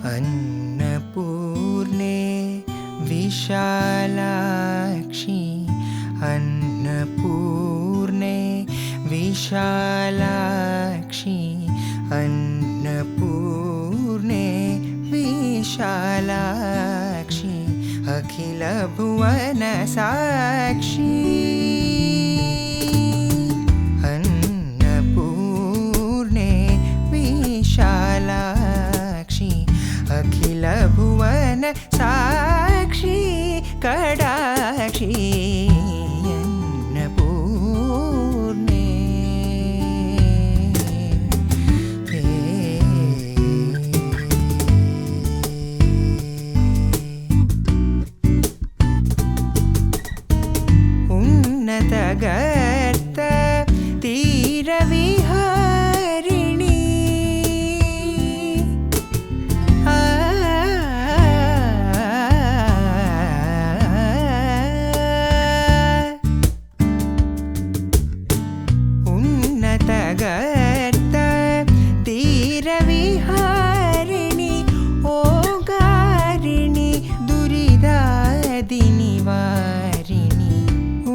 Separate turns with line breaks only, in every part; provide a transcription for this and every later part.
अन्नपूर्णे विशालाक्षी अन्नपूर्णे विशालाक्षी अन्नपूर्णे विशालाक्षी अखिल भुवन साक्षी अन्नपूर्णे विशालाक्षी अखिल भुवन साक्षी कडाक्षी गर्त तीरविहारिणी उन्नत गर्त तीरविहारिणी ओंकारिणी दुरिदादिनिवारिणी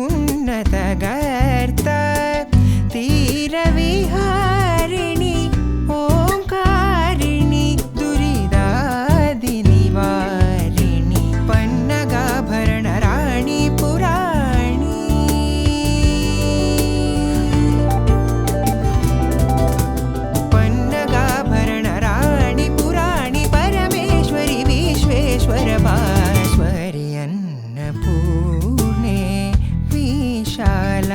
उन्नत गर्त तीरविहारिणी ओंकारिणी दुरिदादिनिवारिणी पन्नगाभरण राणी पुराणी पन्नगाभरण राणी पुराणी परमेश्वरी विश्वेश्वर भास्वरी अन्नपूर्णे विशालाक्षी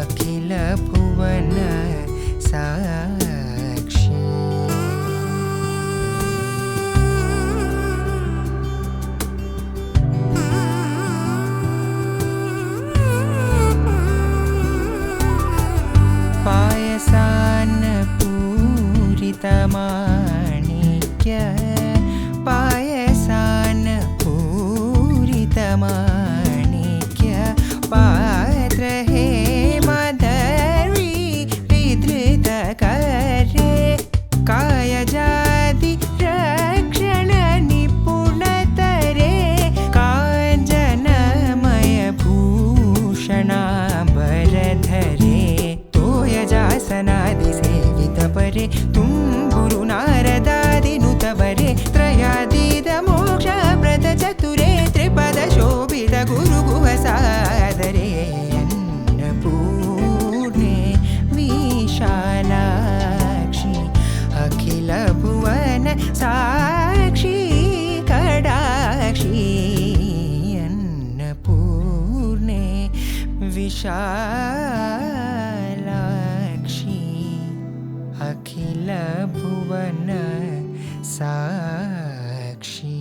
अखिल भुवन साक्षी पायसान्नपूरितमाणिक्य पायसान्नपूरितमाणिक्य पात्र हे मदर्वी विधृत करे कायजाति रक्षण निपुणतरे काञ्चनमय भूषणाम्बरधरे तोयजासनादि सेवित परे तुम्बुरु नारदादिनुतवरे त्रयादीद मोक्ष व्रत चतुरे त्रिपद शोभित गुरु गुहसादरे अन्नपूर्णे विशालाक्षी अखिल भुवन साक्षी कडाक्षी अन्नपूर्णे विशालाक्षी अखिल भुवन साक्षी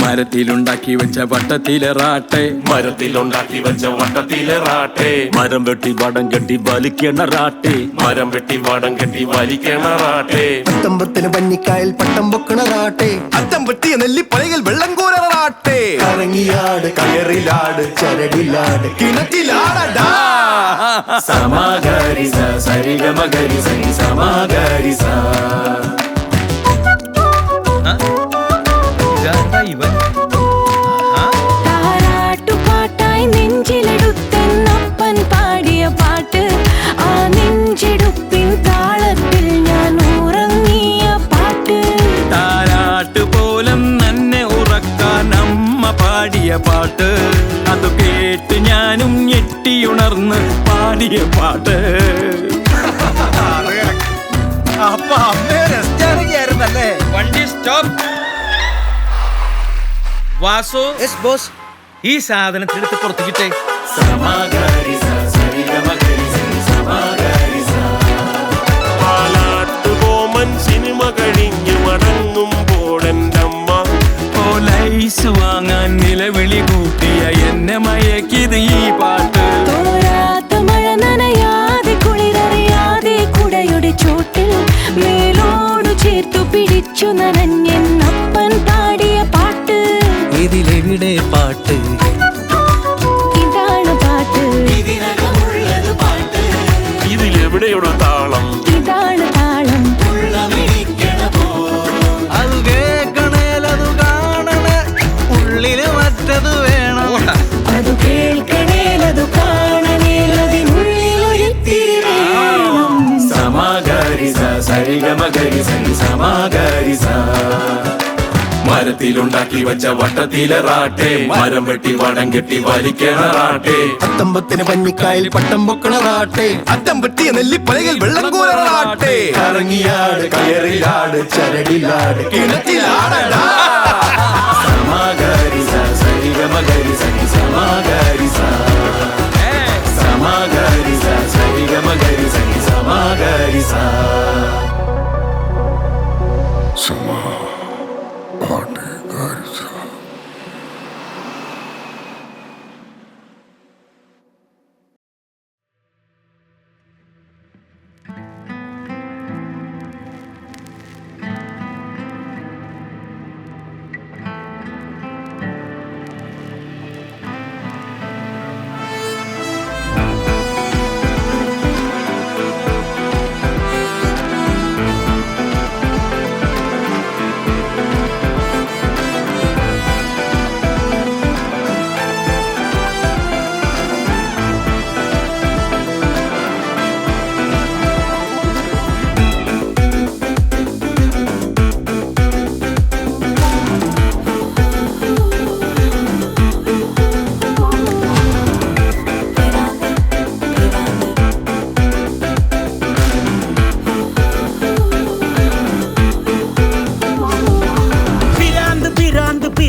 മരത്തിലുണ്ടാക്കി വെച്ച വട്ടത്തിലേറാട്ടെ
മരത്തിലുണ്ടാക്കി വെച്ച വട്ടത്തിലേറാട്ടെ
മരം വെട്ടി വടം കെട്ടി വലിക്കണറാട്ടെ
മരം വെട്ടി വടം കെട്ടി വലിക്കണറാട്ടെ
അത്തമ്പത്തിന് പഞ്ഞിക്കായൽ പട്ടം പൊക്കണറാട്ടെ
അത്തം പറ്റിയ നെല്ലിപ്പലയിൽ വെള്ളം കോരറാട്ടെ
കറങ്ങിയാട് കയറിലാട് ചരടിലാട്
കിണറ്റിലാടടാ
സമാഗരിസ സരിഗമഗരിസ സമാഗരിസ
താരാട്ടുപാട്ടായി നെഞ്ചിലെടുത്തെന്നപ്പൻ പാടിയ പാട്ട് ആ നെഞ്ചെടുപ്പിൻ താളത്തിൽ ഞാൻ ഉറങ്ങിയ പാട്ട്
താരാട്ട് പോലും നന്നെ ഉറക്കാൻ അമ്മ പാടിയ പാട്ട് അത് കേട്ട് ഞാനും ഞെട്ടിയുണർന്ന് പാടിയ പാട്ട്
അപ്പൊ അമ്മേ രസിച്ചായിരുന്നല്ലേ.
വണ്ടി സ്റ്റോപ്പ്. വാസു, ഈ സാധനത്തിനെടുത്ത് പുറത്തേക്കിട്ടേ.
പാലാട്ടുപോമൻ സിനിമ കഴിഞ്ഞ് മടങ്ങുമ്പോഴെൻ്റമ്മ
ലൈസ് വാങ്ങാൻ നിലവിളി കൂട്ടിയ എന്നെ മയക്കിത് ഈ പാട്ട്.
തോരാത്ത മഴ നനയാതെ കുളിരറിയാതെ കുടയുടെ ചോട്ടിൽ മേലോടു ചേർത്തു പിടിച്ചു നനഞ്ഞെന്നപ്പൻ പാടിയ പാട്ട്.
ഇതിലെവിടെ പാട്ട്?
ഇതാണ് പാട്ട്.
ഇതിലെവിടെയുള്ള താളം?
ഇതാണ് താളം.
അത് കേൾക്കണേലതു കാണണേ, ഉള്ളില് മറ്റത് വേണം.
അത് കേൾക്കണേലതു കാണണേലതിനുള്ളിലൊരിത്തിരി വേണം.
സമാഗരിസ സരിഗമഗരിസ സമാഗരിസ മരത്തിലുണ്ടാക്കി വെച്ച വട്ടത്തിലേറാട്ടെ മരം വെട്ടി വടം കെട്ടി വലിക്കണറാട്ടെ
അത്തമ്പത്തിന് പഞ്ഞിക്കായൽ പട്ടം പൊക്കണറാട്ടെ
അത്തം പറ്റിയ നെല്ലിപ്പലയിൽ വെള്ളം കോരറാട്ടെ
കറങ്ങിയാട് കയറിലാട് ചരടിലാട്
കിണറ്റിലാടടാ
സമാഗരിസ സരിഗമഗരിസ സമാഗരിസ സമാഗരിസ സരിഗമഗരിസ സമാഗരിസ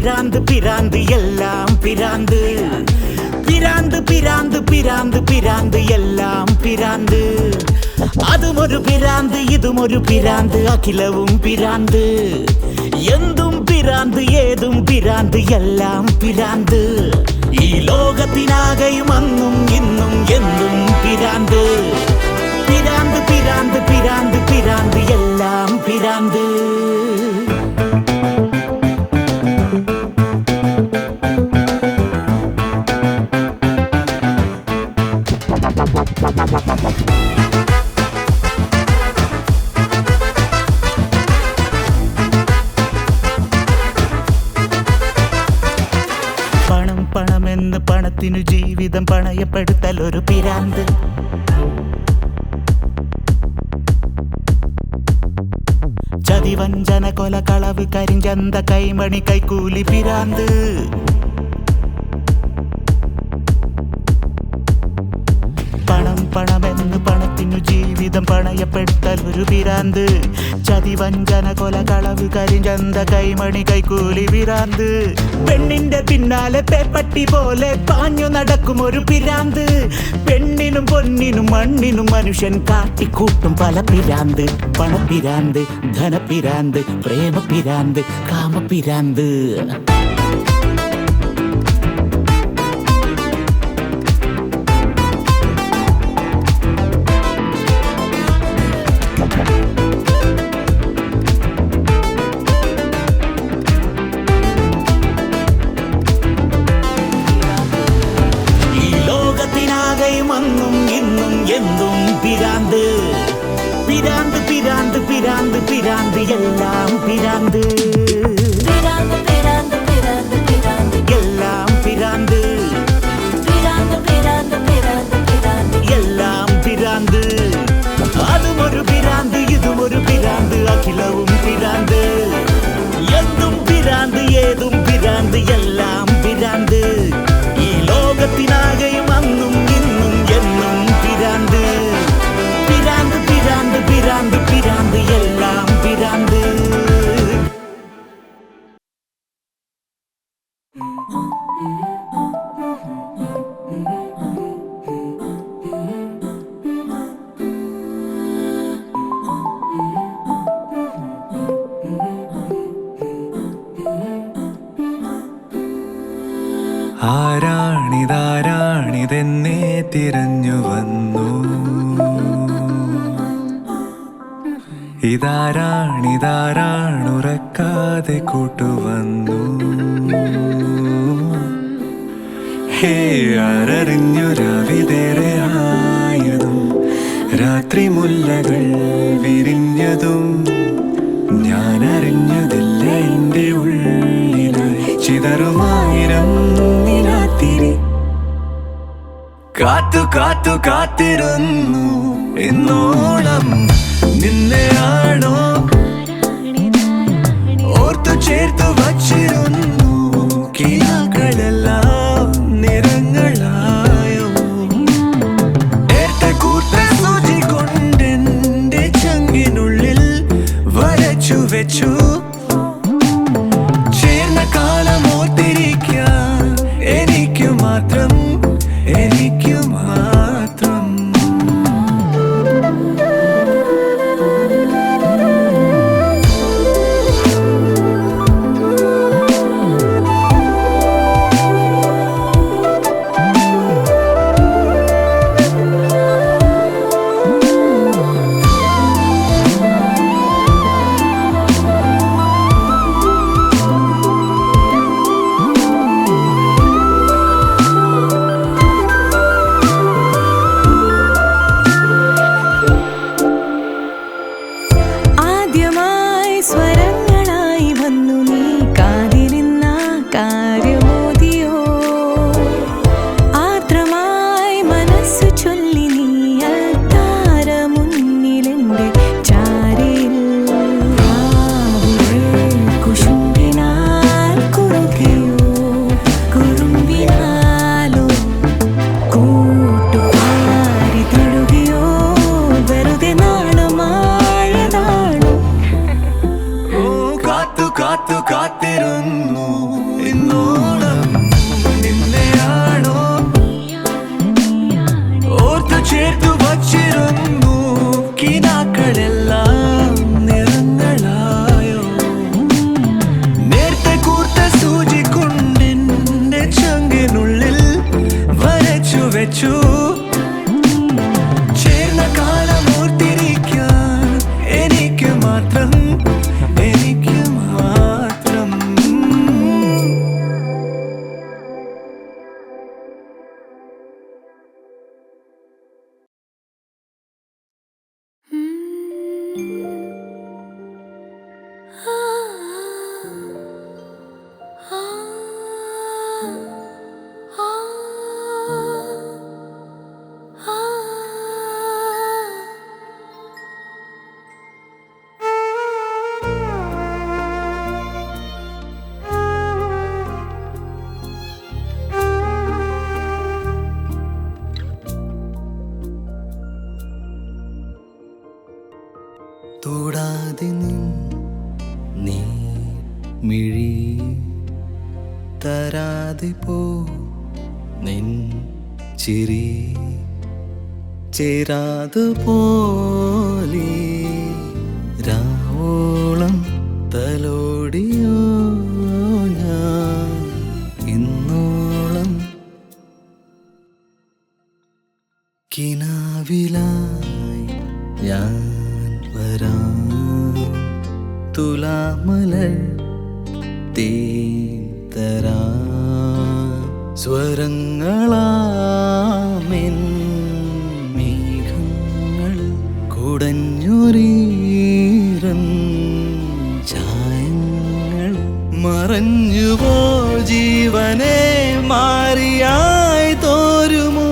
പിരാന്ത് പിരാന്ത് എല്ലാം പിരാന്ത് പിരാന്ത് പിരാന്ത് പിരാന്ത് പിരാന്ത് എല്ലാം പിരാന്ത് അതുമൊരു പിരാന്ത് ഇതുമൊരു പിരാന്ത് അഖിലവും പിരാന്ത് എന്തും പിരാന്ത് ഏതും പിരാന്ത് എല്ലാം പിരാന്ത് ഈ ലോകത്തിനാകെയും അന്നും ഇന്നും എന്തും പിരാന്ത് പിരാന്ത് പിരാന്ത് പിരാന്ത് പിരാന്ത് എല്ലാം പിരാന്ത് പണം പണമെന്ന് പണത്തിനു ജീവിതം പണയപ്പെടുത്തൽ ഒരു പിരാന്ത് ചതിവഞ്ചന കൊല കളവ് കരിഞ്ചന്ത കൈമണി കൈക്കൂലി പിരാന്ത് പണം പണമെന്ന് പണത്തിനു ജീവിതം പണയപ്പെടുത്തൽ ഒരു പിരാന്ത് ചതിവഞ്ചന കൊല കളവ് കരിഞ്ചന്ത കൈമണി കൈക്കൂലി പിരാന്ത് പെണ്ണിന്റെ പിന്നാലെ പേപ്പട്ടി പോലെ പാഞ്ഞു നടക്കും ഒരു പിരാന്ത് പെണ്ണിനും പൊന്നിനും മണ്ണിനും മനുഷ്യൻ കാട്ടിക്കൂട്ടും പല പിരാന്ത് പണപ്പിരാന്ത് ധനപ്പിരാന്ത് പ്രേമപ്പിരാന്ത് കാമപ്പിരാന്ത് അന്നും ഇന്നും എന്തും പിരാന്ത് പിരാന്ത് പിരാന്ത് പിരാന്ത് പിരാന്ത് എല്ലാം പിരാന്ത്
പിരാന്ത് പിരാന്ത് പിരാന്ത് പിരാന്ത്
എല്ലാം പിരാന്ത്
പിരാന്ത് പിരാന്ത് പിരാന്ത് പിരാന്ത്
എല്ലാം പിരാന്ത് അതുമൊരു പിരാന്ത് ഇതുമൊരു പിരാന്ത് അഖിലവും പിരാന്ത് എന്തും പിരാന്ത് ഏതും പിരാന്ത് എല്ലാം പിരാന്ത് ഈ ലോകത്തിനാകെയും അന്നും ഇന്നും എന്നും പിരാന്ത് പിരാന്ത് പിരാന്ത് പിരാന്ത് പിരാന്ത് എല്ലാം പിരാന്ത്
ആരാണിതാരാണിതെന്നെ തിരഞ്ഞു വന്നു ഇതാരാണിതാരാണുറക്കാതെ കൂട്ടുവന്നു ഹേ ആരറിഞ്ഞു രാവിതേറെ ആയതും രാത്രി മുല്ലകൾ വിരിഞ്ഞതും ഞാൻ അറിഞ്ഞതില്ല എൻ്റെ ഉള്ളിലായി ചിതറുമായിരം നിലാത്തിരി കാത്തു കാത്തു കാത്തിരുന്നു എന്നോളം നിന്നെയാണോ ഓർത്തു ചേർത്തു വച്ചിരുന്നു കിനാക്കളെല്ലാം നിറങ്ങളായോ ഏർത്ത കൂട്ട സൂചി കൊണ്ടെന്റെ ചങ്കിനുള്ളിൽ വരച്ചു വെച്ചു ചേർന്ന കാലം ഓർത്തിരിക്കാൻ എനിക്കു മാത്രം എനിക്കു മാത്രം
ആദ്യമായി സ്വരങ്ങളായി വന്നു നീ കാതിലിന്ന കാര്യമോദിയോ ആർദ്രമായി മനസ്സു ചൊല്ലി നീ അൽത്താര മുന്നിലെന്റെ ചാരിൽ കുശുമ്പിനാൽ കുറുകയോ കുറുമ്പിനാലോ കൂട്ടുകാരി തഴുകിയോ വെറുതെ നാണമായതാണോ
കാത്തു കാത്തു കാത്തിരുന്നു വച്ചിരുന്നു കിനാക്കളെല്ലാം നിറങ്ങളായോ നേരത്തെ കൂർത്ത സൂചി കൊണ്ടെന്റെ ചങ്കിനുള്ളിൽ വരച്ചു വെച്ചു ചേർന്ന കാലം ഓർത്തിരിക്കാൻ എനിക്ക് മാത്രം തൊടാതെ നീ മിഴി തരാതെ പോ നിൻ ചിരി ചേരാതെ പോലെ രാവോളം തലോടിയോ ഞാൻ ഇന്നോളം കിനാവിലായി ഞാൻ വരാം തുലാമലർ തേൻ തരാം സ്വരങ്ങളാമെൻ മേഘങ്ങൾ കുടഞ്ഞൊരീരൻ ചായങ്ങൾ മറഞ്ഞുപോ ജീവനെ മാറിയായി തോരുമോ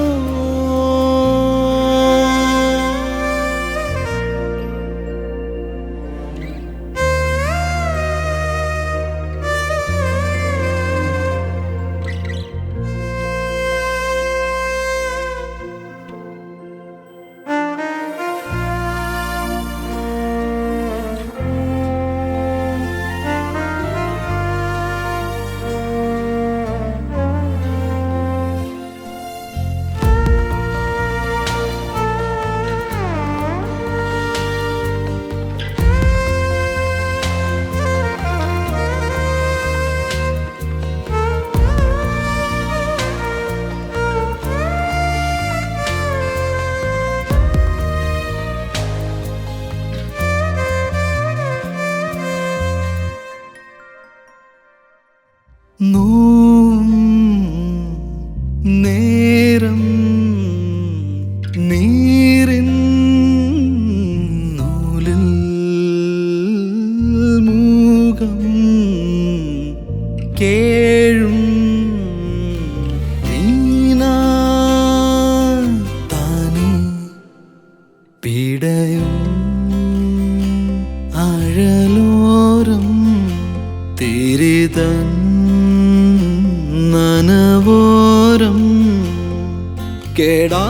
നേരം നീരിൻ നൂലിൽ മൂകം കേഴും താനേ പിടയും അഴലോരം തിരിതൻ നനവോരം കേടാ